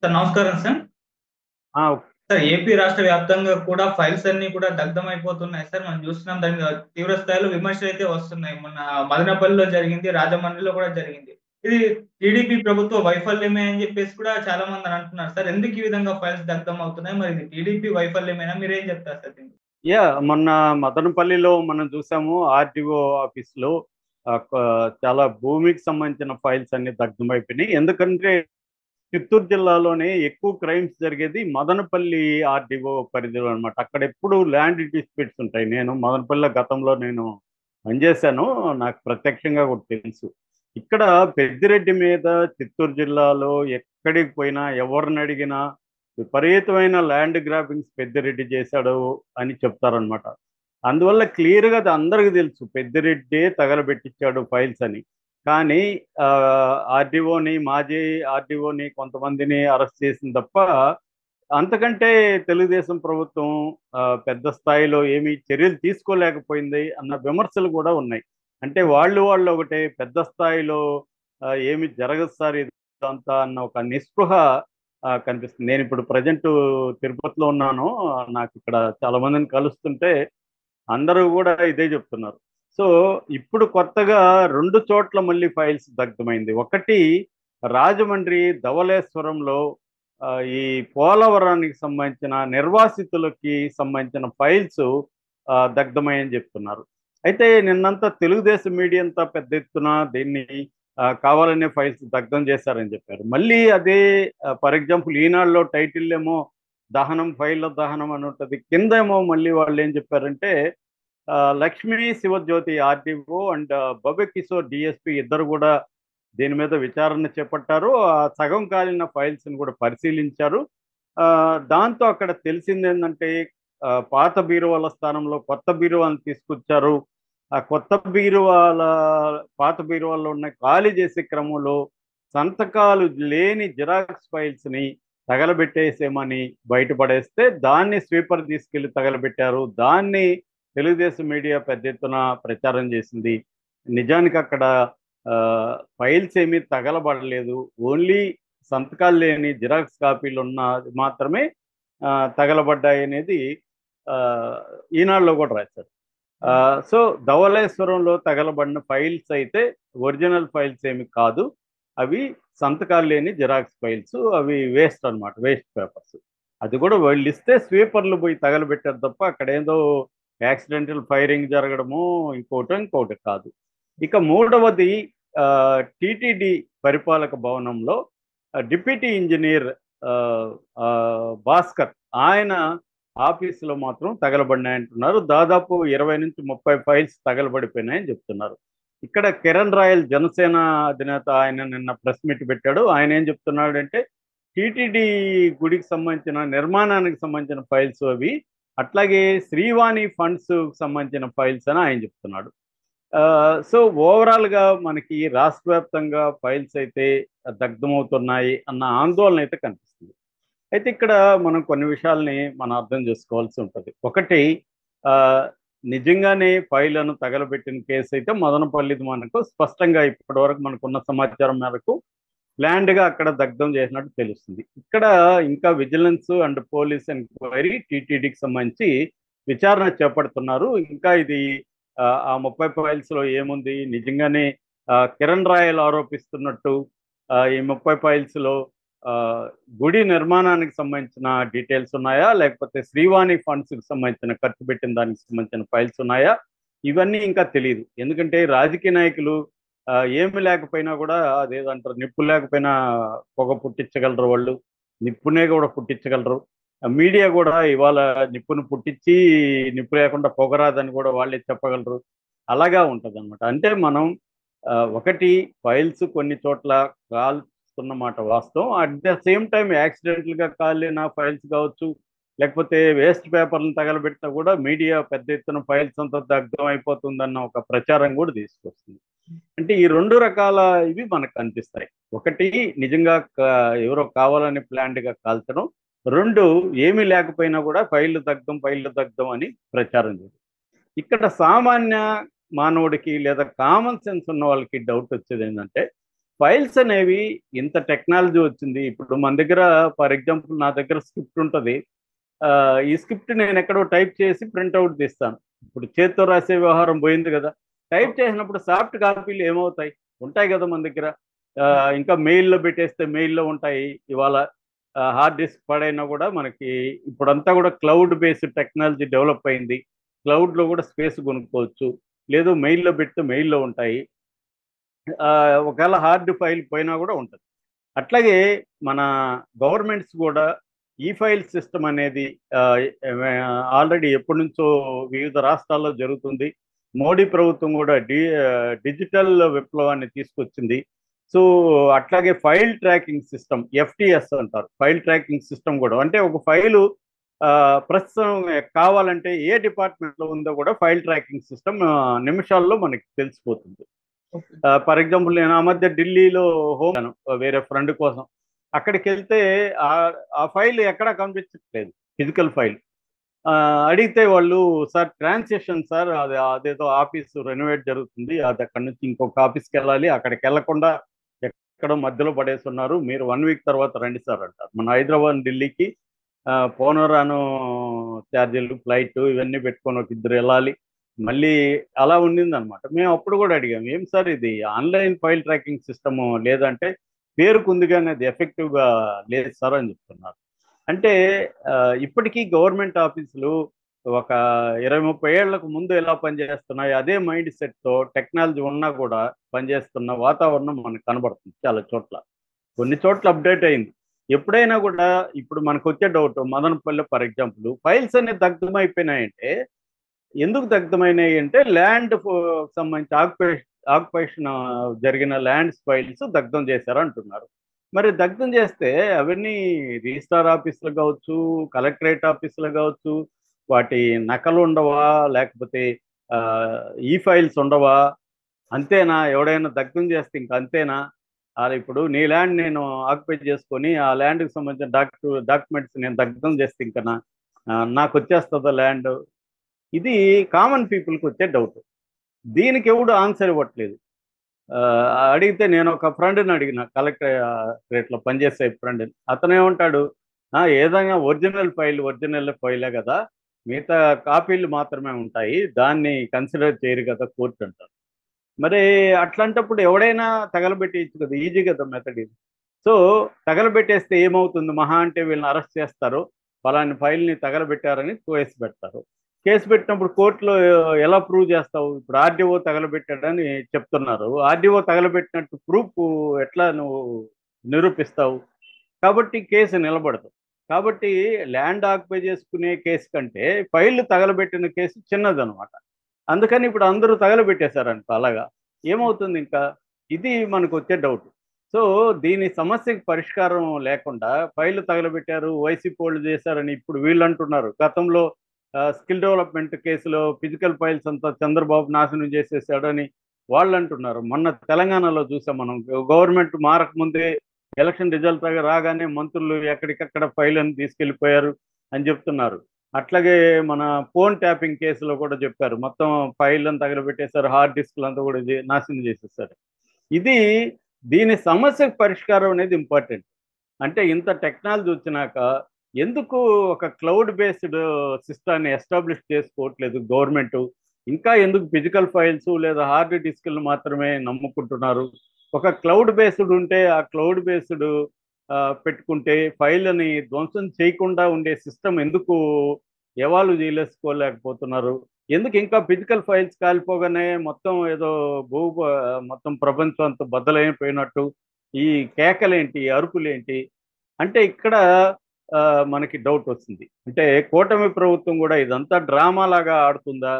Sir నమస్కారం sir. ఆ! Sir AP రాష్ట్ర వ్యాప్తంగా కూడా ఫైల్స్ అన్నీ కూడా దగ్ధమైపోతున్నాయి సార్. మనం చూస్తున్నాం దాని మీద తీవ్ర స్థాయిలో విమర్శలైతే వస్తున్నాయి. మొన్న మదనపల్లిలో జరిగింది, రాజమండ్రిలో కూడా జరిగింది. ఇది టీడీపీ ప్రభుత్వ వైఫల్యమే అని చెప్పేసి కూడా చాలా మంది అంటున్నారు సార్. ఎందుకు ఈ విధంగా ఫైల్స్ దగ్ధం అవుతున్నాయి? మరి ఇది టీడీపీ వైఫల్యమేనా? మీరేం చెప్తారు సార్ దీనికి? మొన్న మదనపల్లిలో మనం చూసాము ఆర్‌టీఓ ఆఫీస్‌లో ఆహ్, క చాలా భూమికి సంబంధించిన ఫైల్స్ అన్నీ దగ్ధమైపోయినాయి. ఎందుకంటే చిత్తూరు జిల్లాలోనే ఎక్కువ క్రైమ్స్ జరిగేది మదనపల్లి ఆర్‌టీఓ పరిధిలో అనమాట. అక్కడ ఎప్పుడు ల్యాండ్ డిస్ప్యూట్స్ ఉంటాయి. నేను మదనపల్లిలో గతంలో పనిచేశాను. నాకు ప్రత్యక్షంగా కూడా తెలుసు. ఇక్కడ పెద్దిరెడ్డి మీద చిత్తూరు జిల్లాలో ఎక్కడికి పోయినా ఎవరినడిగినా విపరీతమైన ల్యాండ్ గ్రాబింగ్స్ పెద్దిరెడ్డి చేశాడు అని చెప్తారనమాట. అందువల్ల క్లియర్‌గా అది అందరికి తెలుసు. పెద్దిరెడ్డే తగలబెట్టించాడు ఫైల్స్ అని. కానీ ఆర్‌డీఓని, మాజీ ఆర్‌డీఓని కొంతమందిని అరెస్ట్ చేసింది తప్ప, అంతకంటే తెలుగుదేశం ప్రభుత్వం పెద్ద స్థాయిలో ఏమీ చర్యలు తీసుకోలేకపోయింది అన్న విమర్శలు కూడా ఉన్నాయి. అంటే వాళ్ళు ఒకటే పెద్ద స్థాయిలో ఏమి జరగదు సార్ ఇదంతా అన్న ఒక నిస్పృహ కనిపిస్తుంది. నేనిప్పుడు ప్రెజెంటు తిరుపతిలో ఉన్నాను. నాకిక్కడ చాలా మందిని కలుస్తుంటే అందరూ గూడా ఇదే జెప్తున్నారు. సో, ఇప్పుడు కొత్తగా 2 చోట్ల మళ్ళీ ఫైల్స్ దగ్ధమైంది. ఒకటి రాజమండ్రి ధవళేశ్వరంలో ఈ పోలవరానికి సంబంధించిన నిర్వాసితులకి సంబంధించిన ఫైల్స్ దగ్ధమయ్యాయని జెప్తున్నారు. అయితే నిన్నంతా తెలుగుదేశం మీడియా అంతా పెద్ద ఎత్తున దీన్ని కావాలనే ఫైల్స్ దగ్ధం చేశారని జెప్పారు. మళ్ళీ అదే ఫర్ ఎగ్జాంపుల్ ఈనాడులో టైటిల్ ఏమో దహనం, ఫైళ్ళ దహనం అని ఉంటది. కిందేమో మళ్ళీ వాళ్ళేం జెప్పారంటే లక్ష్మీ శివజ్యోతి ఆర్‌డీఓ అండ్ బబె కిషోర్ డీఎస్పీ ఇద్దరు గూడా దీని మీద విచారణ చేపట్టారు. సగం కాలిన ఫైల్స్‌ని గూడా పరిశీలించారు. దాంతో అక్కడ తెలిసిందేందంటే పాత బీరువాల స్థానంలో కొత్త బీరువాలను తీసుకొచ్చారు. ఆ కొత్త బీరువాల పాత బీరువాల్లో ఉన్న ఖాళీ చేసే క్రమంలో సంతకాలు లేని జిరాక్స్ ఫైల్స్‌ని తగలబెట్టేసేమని బయటపడేస్తే దాన్ని స్వీపర్ తీసుకెళ్ళి తగలబెట్టారు. దాన్ని తెలుగుదేశం మీడియా పెద్ద ఎత్తున ప్రచారం చేసింది. నిజానికి అక్కడ ఫైల్స్ ఏమీ తగలబడలేదు. ఓన్లీ సంతకాలు లేని జిరాక్స్ కాపీలున్న మాత్రమే తగలబడ్డాయనేది ఈనాడులో కూడా రాశారు. సో, ధవళేశ్వరంలో తగలబడిన ఫైల్స్ అయితే ఒరిజినల్ ఫైల్స్ ఏమి కాదు. అవి సంతకాలు లేని జిరాక్స్ ఫైల్స్. అవి వేస్ట్ అనమాట. Waste papers. అది కూడా వీళ్ళిస్తే స్వీపర్లు పోయి తగలబెట్టారు తప్ప అక్కడేదో యాక్సిడెంటల్ ఫైరింగ్ జరగడము ఇంకోటి కాదు. ఇక మూడవది టీటీడీ పరిపాలక భవనంలో డిప్యూటీ ఇంజనీర్ భాస్కర్ ఆయన ఆఫీసులో మాత్రం తగలబడినాయంటున్నారు. దాదాపు 20-30 ఫైల్స్ తగలబడిపోయినాయని చెప్తున్నారు. ఇక్కడ కిరణ్ రాయల్ జనసేన అధినేత ఆయన నిన్న ప్రెస్ మీట్ పెట్టాడు. ఆయన ఏం చెప్తున్నాడంటే టీటీడీ గుడికి సంబంధించిన నిర్మాణానికి సంబంధించిన ఫైల్స్ అవి, అట్లాగే శ్రీవాణి ఫండ్స్ సంబంధించిన ఫైల్స్ అని ఆయన చెప్తున్నాడు. సో, ఓవరాల్‌గా మనకి రాష్ట్ర వ్యాప్తంగా ఫైల్స్ అయితే దగ్ధమవుతున్నాయి అన్న ఆందోళన అయితే కనిపిస్తుంది. అయితే ఇక్కడ మనం కొన్ని విషయాల్ని మనం అర్థం చేసుకోవాల్సి ఉంటది. ఒకటి ఆహ్, నిజంగానే ఫైళ్ళను తగలబెట్టిన కేసు అయితే మదనపల్లిది మనకు స్పష్టంగా ఇప్పటివరకు మనకున్న సమాచారం మేరకు ప్లాన్డ్‌గా అక్కడ దగ్ధం చేసినట్టు తెలుస్తుంది. ఇక్కడ ఇంకా విజిలెన్స్ అండ్ పోలీస్ ఎంక్వైరీ టీటీడీకి సంబంధించి విచారణ చేపడుతున్నారు. ఇంకా ఇది ఆ 30 ఫైల్స్‌లో ఏముంది? నిజంగానే కిరణ్ రాయల్ ఆరోపిస్తున్నట్టు ఈ 30 ఫైల్స్‌లో ఆహ్, గుడి నిర్మాణానికి సంబంధించిన డీటెయిల్స్ ఉన్నాయా? లేకపోతే శ్రీవాణి ఫండ్స్‌కి సంబంధించిన ఖర్చు పెట్టిన దానికి సంబంధించిన ఫైల్స్ ఉన్నాయా? ఇవన్నీ ఇంకా తెలీదు. ఎందుకంటే రాజకీయ నాయకులు ఏమి లేకపోయినా కూడా అదేదంటారు నిప్పు లేకపోయినా పొగ పుట్టించగలరు వాళ్ళు. నిప్పునే కూడా పుట్టించగలరు. మీడియా కూడా ఇవాళ నిప్పును పుట్టించి నిప్పు లేకుండా పొగ రాదని కూడా వాళ్ళే చెప్పగలరు. అలాగా ఉంటదనమాట. అంటే మనం ఒకటి ఫైల్స్ కొన్ని చోట్ల కాలుస్తున్నమాట వాస్తవం. అట్ ద సేమ్ టైమ్ యాక్సిడెంటల్‌గా కాలిన ఫైల్స్ కావచ్చు, లేకపోతే వేస్ట్ పేపర్‌లను తగలబెట్టినా కూడా మీడియా పెద్ద ఎత్తున ఫైల్స్ అంతా దగ్ధం అయిపోతుందన్న ఒక ప్రచారం కూడా తీసుకొస్తుంది. అంటే ఈ 2 రకాల ఇవి మనకు కనిపిస్తాయి. ఒకటి నిజంగా ఎవరో కావాలని ప్లాన్డ్‌గా కాల్చడం. 2 ఏమీ లేకపోయినా కూడా ఫైల్‌లు దగ్ధం అని ప్రచారం చేయడం. ఇక్కడ సామాన్య మానవుడికి లేదా కామన్ సెన్స్ ఉన్న వాళ్ళకి డౌట్ వచ్చేదేంటంటే, ఫైల్స్ అనేవి ఇంత టెక్నాలజీ వచ్చింది. ఇప్పుడు మన దగ్గర ఫర్ ఎగ్జాంపుల్ నా దగ్గర స్క్రిప్ట్ ఉంటుంది. ఈ స్క్రిప్ట్ నేను ఎక్కడో టైప్ చేసి ప్రింట్అవుట్ తీస్తాను. ఇప్పుడు చేత్తో రాసే వ్యవహారం పోయింది కదా. టైప్ చేసినప్పుడు సాఫ్ట్ కాపీలు ఏమవుతాయి? ఉంటాయి కదా మన దగ్గర. ఇంకా మెయిల్లో పెట్టేస్తే మెయిల్లో ఉంటాయి. ఇవాళ హార్డ్ డిస్క్ పడైనా కూడా మనకి ఇప్పుడంతా కూడా క్లౌడ్ బేస్డ్ టెక్నాలజీ డెవలప్ అయింది. క్లౌడ్లో కూడా స్పేస్ కొనుక్కోవచ్చు. లేదు మెయిల్లో పెడితే మెయిల్లో ఉంటాయి. ఒకవేళ హార్డ్ ఫైల్ పోయినా కూడా ఉంటుంది. అట్లాగే మన గవర్నమెంట్స్ కూడా ఈ ఫైల్ సిస్టమ్ అనేది ఆల్రెడీ ఎప్పటి నుంచో వివిధ రాష్ట్రాల్లో జరుగుతుంది. మోడీ ప్రభుత్వం కూడా డిజిటల్ విప్లవాన్ని తీసుకొచ్చింది. సో అట్లాగే ఫైల్ ట్రాకింగ్ సిస్టమ్ ఎఫ్టిఎస్ అంటారు. ఫైల్ ట్రాకింగ్ సిస్టమ్ కూడా అంటే ఒక ఫైలు ప్రస్తుతం కావాలంటే ఏ డిపార్ట్మెంట్లో ఉందో కూడా ఫైల్ ట్రాకింగ్ సిస్టమ్ నిమిషాల్లో మనకి తెలిసిపోతుంది. ఫర్ ఎగ్జాంపుల్ నేను ఆ మధ్య ఢిల్లీలో హోమ్ వేరే ఫ్రెండ్ కోసం అక్కడికి వెళ్తే ఆ ఫైల్ ఎక్కడా కనిపించట్లేదు, ఫిజికల్ ఫైల్. అడిగితే వాళ్ళు సార్ ట్రాన్సాక్షన్ సార్ అదేదో ఆఫీస్ రెనోవేట్ జరుగుతుంది, అది అక్కడి నుంచి ఇంకొక ఆఫీస్కి వెళ్ళాలి, అక్కడికి వెళ్లకుండా ఎక్కడో మధ్యలో పడేస్తున్నారు, మీరు 1 వీక్ తర్వాత రండి సార్ అంటారు. మన హైదరాబాద్ ఢిల్లీకి పోను రాను ఛార్జీలు, ఫ్లైట్ ఇవన్నీ పెట్టుకొని ఒక ఇద్దరు వెళ్ళాలి. మళ్ళీ అలా ఉండింది అనమాట. మేము అప్పుడు కూడా అడిగాము, ఏం సార్ ఇది ఆన్లైన్ ఫైల్ ట్రాకింగ్ సిస్టమ్ లేదంటే పేరుకుంది కానీ అది ఎఫెక్టివ్గా లేదు సార్ అని చెప్తున్నారు. అంటే ఇప్పటికీ గవర్నమెంట్ ఆఫీసులు ఒక 20-30 ఏళ్లకు ముందు ఎలా పనిచేస్తున్నాయి అదే మైండ్ సెట్తో టెక్నాలజీ ఉన్నా కూడా పనిచేస్తున్న వాతావరణం మనకు కనబడుతుంది చాలా చోట్ల. కొన్ని చోట్ల అప్డేట్ అయింది. ఎప్పుడైనా కూడా ఇప్పుడు మనకు వచ్చే doubt, Madanapalle for example files అనేది దగ్ధమైపోయినాయంటే ఎందుకు దగ్ధమైనాయి అంటే ల్యాండ్ సంబంధించి ఆక్యుపేషన్ జరిగిన ల్యాండ్స్ ఫైల్స్ దగ్ధం చేశారు అంటున్నారు. మరి దగ్ధం చేస్తే అవన్నీ రిజిస్ట్రార్ ఆఫీసులు కావచ్చు, కలెక్టరేట్ ఆఫీసులు కావచ్చు, వాటి నకలు ఉండవా, లేకపోతే ఈ ఫైల్స్ ఉండవా? అంతేనా? ఎవడైనా దగ్ధం చేస్తే ఇంక అంతేనా? ఇప్పుడు నీ ల్యాండ్ నేను ఆక్యుపై చేసుకొని ఆ ల్యాండ్కి సంబంధించిన డాక్యుమెంట్స్ నేను దగ్ధం చేస్తే ఇంకా నాకు వచ్చేస్తుందా ల్యాండ్? ఇది కామన్ పీపుల్కి వచ్చే డౌట్. దీనికి ఎవడు ఆన్సర్ ఇవ్వట్లేదు. అడిగితే నేను ఒక ఫ్రెండ్ని అడిగిన, కలెక్టరేట్లో పనిచేసే ఫ్రెండ్ని. అతను ఏమంటాడు, ఏదైనా ఒరిజినల్ ఫైలే కదా, మిగతా కాపీలు మాత్రమే ఉంటాయి, దాన్ని కన్సిడర్ చేయరు కదా కోర్టు అంటారు. మరి అట్లాంటప్పుడు ఎవడైనా తగలబెట్టేయచ్చు కదా, ఈజీ కదా మెథడ్ ఇది. సో తగలబెట్టేస్తే ఏమవుతుంది? మహా అంటే వీళ్ళని అరెస్ట్ చేస్తారు, ఫలాని ఫైల్ని తగలబెట్టారని కేసు పెడతారు. కేసు పెట్టినప్పుడు కోర్టులో ఎలా ప్రూవ్ చేస్తావు? ఇప్పుడు ఆర్డీఓ తగలబెట్టాడని చెప్తున్నారు, ఆర్డీఓ తగలబెట్టినట్టు ప్రూఫ్ ఎట్లా నువ్వు నిరూపిస్తావు? కాబట్టి కేసు నిలబడదు. కాబట్టి ల్యాండ్ ఆక్యుపై చేసుకునే కేసు కంటే ఫైళ్ళు తగలబెట్టిన కేసు చిన్నదనమాట. అందుకని ఇప్పుడు అందరూ తగలబెట్టేశారనుకో, అలాగా ఏమవుతుంది ఇంకా? ఇది మనకు వచ్చే డౌట్. సో దీని సమస్యకి పరిష్కారం లేకుండా ఫైళ్ళు తగలబెట్టారు, వైసీపీ వాళ్ళు చేశారని ఇప్పుడు వీళ్ళు అంటున్నారు. గతంలో స్కిల్ డెవలప్మెంట్ కేసులో ఫిజికల్ ఫైల్స్ అంతా చంద్రబాబు నాశనం చేసేసాడని వాళ్ళు అంటున్నారు. మొన్న తెలంగాణలో చూసాం మనం, గవర్నమెంట్ మారకముందే ఎలక్షన్ రిజల్ట్ రాగానే మంత్రులు ఎక్కడికక్కడ ఫైల్ అని తీసుకెళ్ళిపోయారు అని చెప్తున్నారు. అట్లాగే మన ఫోన్ ట్యాపింగ్ కేసులో కూడా చెప్పారు, మొత్తం ఫైల్ అంతా తగలబెట్టేశారు, హార్డ్ డిస్క్లు అంతా కూడా నాశనం చేసేసారు. దీని సమస్యకు పరిష్కారం అనేది ఇంపార్టెంట్. అంటే ఇంత టెక్నాలజీ వచ్చినాక ఎందుకు ఒక క్లౌడ్ బేస్డ్ సిస్టాన్ని ఎస్టాబ్లిష్ చేసుకోవట్లేదు గవర్నమెంట్? ఇంకా ఎందుకు ఫిజికల్ ఫైల్స్ లేదా హార్డ్ డిస్క్లు మాత్రమే నమ్ముకుంటున్నారు? ఒక క్లౌడ్ బేస్డ్ ఉంటే ఆ క్లౌడ్ బేస్డ్ పెట్టుకుంటే ఫైల్ని ధ్వంసం చేయకుండా ఉండే సిస్టమ్ ఎందుకు ఎవాల్వ్ చేయలేసుకోలేకపోతున్నారు? ఎందుకు ఇంకా ఫిజికల్ ఫైల్స్ కాలిపోగానే మొత్తం ఏదో మొత్తం ప్రపంచం అంతా బద్దలైపోయినట్టు ఈ కేకలేంటి, అరుపులేంటి? అంటే ఇక్కడ మనకి డౌట్ వస్తుంది. అంటే కూటమి ప్రభుత్వం కూడా ఇదంతా డ్రామా లాగా ఆడుతుందా?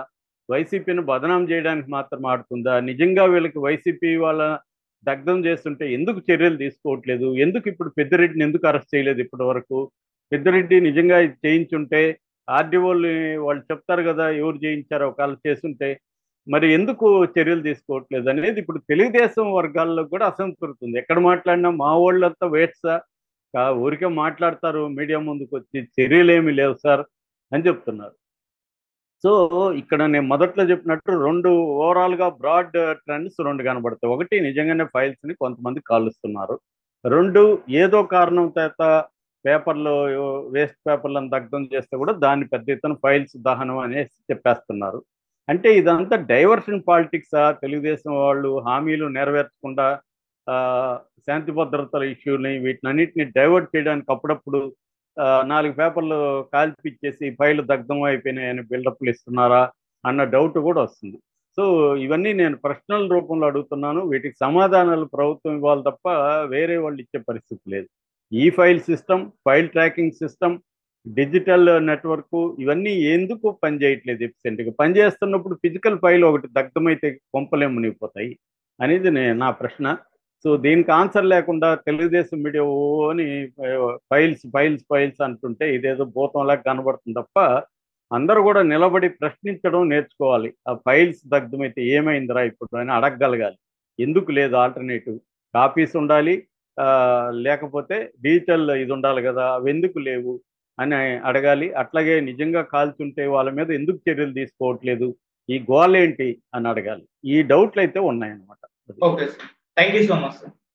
వైసీపీని బదనాం చేయడానికి మాత్రం ఆడుతుందా? నిజంగా వీళ్ళకి వైసీపీ వాళ్ళ దగ్ధం చేస్తుంటే ఎందుకు చర్యలు తీసుకోవట్లేదు? ఎందుకు ఇప్పుడు పెద్దిరెడ్డిని ఎందుకు అరెస్ట్ చేయలేదు ఇప్పటి వరకు? పెద్దిరెడ్డి నిజంగా ఇది చేయించుంటే ఆర్డీఓలు వాళ్ళు చెప్తారు కదా ఎవరు చేయించారో, ఒకవేళ చేస్తుంటే మరి ఎందుకు చర్యలు తీసుకోవట్లేదు అనేది ఇప్పుడు తెలుగుదేశం వర్గాల్లో కూడా అసంతృప్తి ఉంది. ఎక్కడ మాట్లాడినా మా వాళ్ళంతా వేట్సా, ఊరికే మాట్లాడతారు, మీడియా ముందుకు వచ్చి చర్యలు ఏమీ లేవు సార్ అని చెప్తున్నారు. సో ఇక్కడ నేను మొదట్లో చెప్పినట్టు రెండు ఓవరాల్గా బ్రాడ్ ట్రెండ్స్ రెండు కనబడతాయి. ఒకటి నిజంగానే ఫైల్స్ని కొంతమంది కాలుస్తున్నారు. రెండు ఏదో కారణం చేత పేపర్లు వేస్ట్ పేపర్లను దగ్ధం చేస్తే కూడా దాన్ని పెద్ద ఎత్తున ఫైల్స్ దహనం అనేసి చెప్పేస్తున్నారు. అంటే ఇదంతా డైవర్షన్ పాలిటిక్సా? తెలుగుదేశం వాళ్ళు హామీలు నెరవేర్చకుండా ఆ, శాంతి భద్రతల ఇష్యూని వీటినన్నిటిని డైవర్ట్ చేయడానికి అప్పుడప్పుడు 4 పేపర్లు కాల్పిచ్చేసి ఫైల్ దగ్ధం అయిపోయినాయని బిల్డప్లు ఇస్తున్నారా అన్న డౌట్ కూడా వస్తుంది. సో ఇవన్నీ నేను ప్రశ్నల రూపంలో అడుగుతున్నాను. వీటికి సమాధానాలు ప్రభుత్వం ఇవ్వాలి తప్ప వేరే వాళ్ళు ఇచ్చే పరిస్థితి లేదు. ఈ file system, file tracking system, digital network ఇవన్నీ ఎందుకు పనిచేయట్లేదు ఎఫిషియెంట్గా? పనిచేస్తున్నప్పుడు ఫిజికల్ ఫైల్ ఒకటి దగ్ధమైతే కొంపలే మునిగిపోతాయి అనేది నా ప్రశ్న. సో దీనికి ఆన్సర్ లేకుండా తెలుగుదేశం మీడియా ఓ అని ఫైల్స్ ఫైల్స్ ఫైల్స్ అంటుంటే ఇదేదో భూతంలా కనబడుతుంది తప్ప అందరూ కూడా నిలబడి ప్రశ్నించడం నేర్చుకోవాలి. ఆ ఫైల్స్ దగ్ధమైతే ఏమైందిరా ఇప్పుడు అని అడగగలగాలి. ఎందుకు లేదు ఆల్టర్నేటివ్? కాపీస్ ఉండాలి, ఆ, లేకపోతే డిజిటల్ ఇది ఉండాలి కదా, అవి ఎందుకు లేవు అని అడగాలి. అట్లాగే నిజంగా కాల్చుంటే వాళ్ళ మీద ఎందుకు చర్యలు తీసుకోవట్లేదు, ఈ గోల్ ఏంటి అని అడగాలి. ఈ డౌట్లు అయితే ఉన్నాయన్నమాట. Okay sir. Thank you so much sir.